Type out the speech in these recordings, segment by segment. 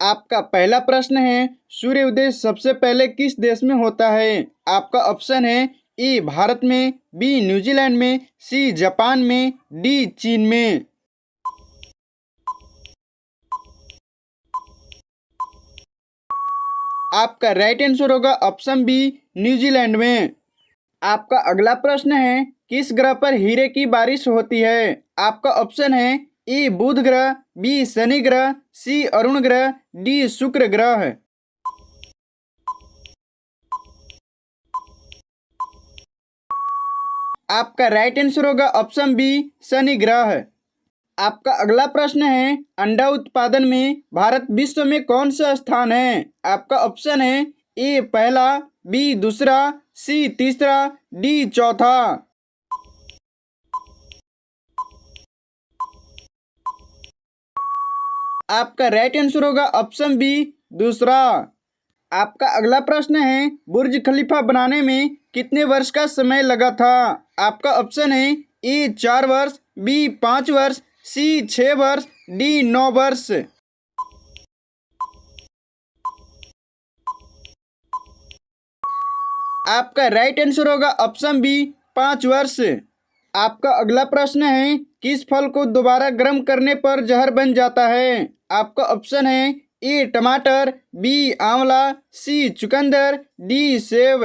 आपका पहला प्रश्न है, सूर्य उदय सबसे पहले किस देश में होता है? आपका ऑप्शन है ए भारत में, बी न्यूजीलैंड में, सी जापान में, डी चीन में। आपका राइट आंसर होगा ऑप्शन बी न्यूजीलैंड में। आपका अगला प्रश्न है, किस ग्रह पर हीरे की बारिश होती है? आपका ऑप्शन है ए बुध ग्रह, बी शनि ग्रह, सी अरुण ग्रह, डी शुक्र ग्रह। आपका राइट आंसर होगा ऑप्शन बी शनि ग्रह। आपका अगला प्रश्न है, अंडा उत्पादन में भारत विश्व में कौन सा स्थान है? आपका ऑप्शन है ए पहला, बी दूसरा, सी तीसरा, डी चौथा। आपका राइट आंसर होगा ऑप्शन बी दूसरा। आपका अगला प्रश्न है, बुर्ज खलीफा बनाने में कितने वर्ष का समय लगा था? आपका ऑप्शन है ए 4 वर्ष, बी 5 वर्ष, सी 6 वर्ष, डी 9 वर्ष। आपका राइट आंसर होगा ऑप्शन बी 5 वर्ष। आपका अगला प्रश्न है, किस फल को दोबारा गर्म करने पर जहर बन जाता है? आपका ऑप्शन है ए टमाटर, बी आंवला, सी चुकंदर, डी सेब।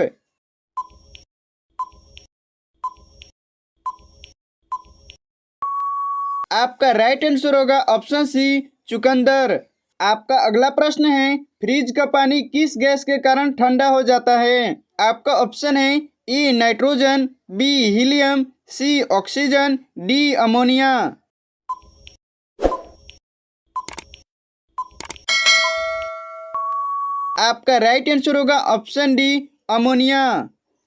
आपका राइट आंसर होगा ऑप्शन सी चुकंदर। आपका अगला प्रश्न है, फ्रिज का पानी किस गैस के कारण ठंडा हो जाता है? आपका ऑप्शन है A nitrogen, B helium, C oxygen, D ammonia. आपका राइट आंसर होगा ऑप्शन डी अमोनिया।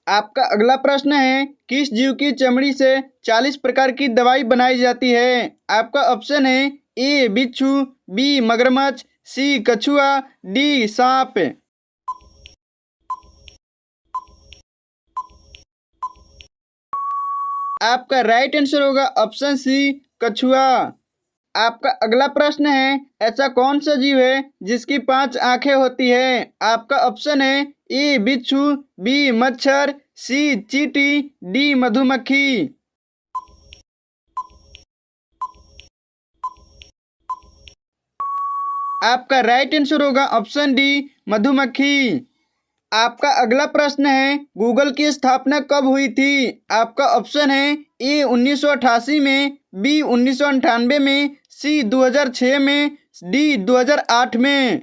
आपका अगला प्रश्न है, किस जीव की चमड़ी से 40 प्रकार की दवाई बनाई जाती है? आपका ऑप्शन है ए बिच्छू, बी मगरमच्छ, सी कछुआ, डी सांप। आपका राइट आंसर होगा ऑप्शन सी कछुआ। आपका अगला प्रश्न है, ऐसा कौन सा जीव है जिसकी 5 आंखें होती है? आपका ऑप्शन है ए बिच्छू, बी मच्छर, सी चींटी, डी मधुमक्खी। आपका राइट आंसर होगा ऑप्शन डी मधुमक्खी। आपका अगला प्रश्न है, गूगल की स्थापना कब हुई थी? आपका ऑप्शन है ए 1988 में, बी 1998 में, सी 2006 में, डी 2008 में।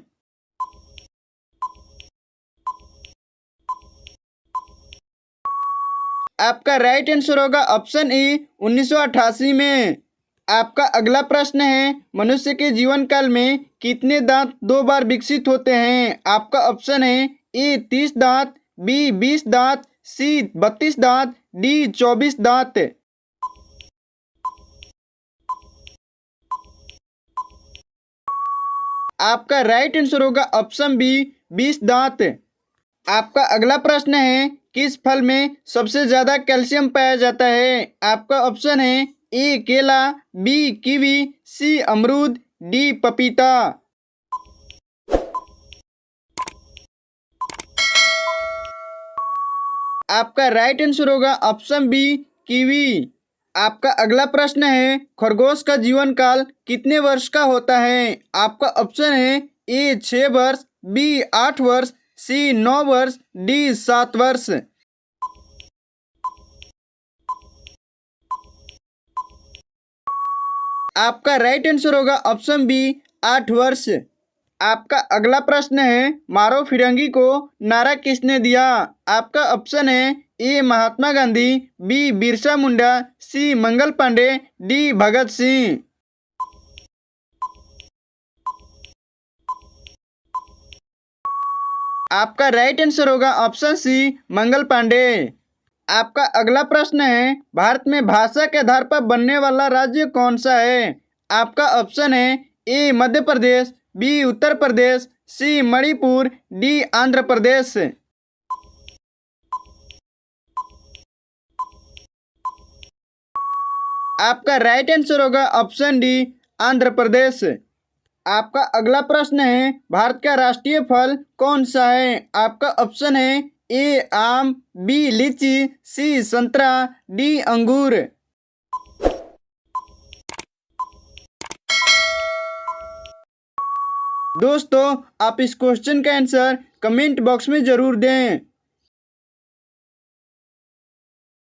आपका राइट आंसर होगा ऑप्शन ए 1988 में। आपका अगला प्रश्न है, मनुष्य के जीवन काल में कितने दांत 2 बार विकसित होते हैं? आपका ऑप्शन है ए 30 दांत, बी 20 दांत, सी 32 दांत, डी 24 दांत। आपका राइट आंसर होगा ऑप्शन बी 20 दांत। आपका अगला प्रश्न है, किस फल में सबसे ज़्यादा कैल्शियम पाया जाता है? आपका ऑप्शन है ए केला, बी कीवी, सी अमरूद, डी पपीता। आपका राइट आंसर होगा ऑप्शन बी कीवी। आपका अगला प्रश्न है, खरगोश का जीवन काल कितने वर्ष का होता है? आपका ऑप्शन है ए 6 वर्ष, बी 8 वर्ष, सी 9 वर्ष, डी 7 वर्ष। आपका राइट आंसर होगा ऑप्शन बी 8 वर्ष। आपका अगला प्रश्न है, मारो फिरंगी को नारा किसने दिया? आपका ऑप्शन है ए महात्मा गांधी, बी बिरसा मुंडा, सी मंगल पांडे, डी भगत सिंह। आपका राइट आंसर होगा ऑप्शन सी मंगल पांडे। आपका अगला प्रश्न है, भारत में भाषा के आधार पर बनने वाला राज्य कौन सा है? आपका ऑप्शन है ए मध्य प्रदेश, बी उत्तर प्रदेश, सी मणिपुर, डी आंध्र प्रदेश। आपका राइट आंसर होगा ऑप्शन डी आंध्र प्रदेश। आपका अगला प्रश्न है, भारत का राष्ट्रीय फल कौन सा है? आपका ऑप्शन है ए आम, बी लीची, सी संतरा, डी अंगूर। दोस्तों, आप इस क्वेश्चन का आंसर कमेंट बॉक्स में ज़रूर दें।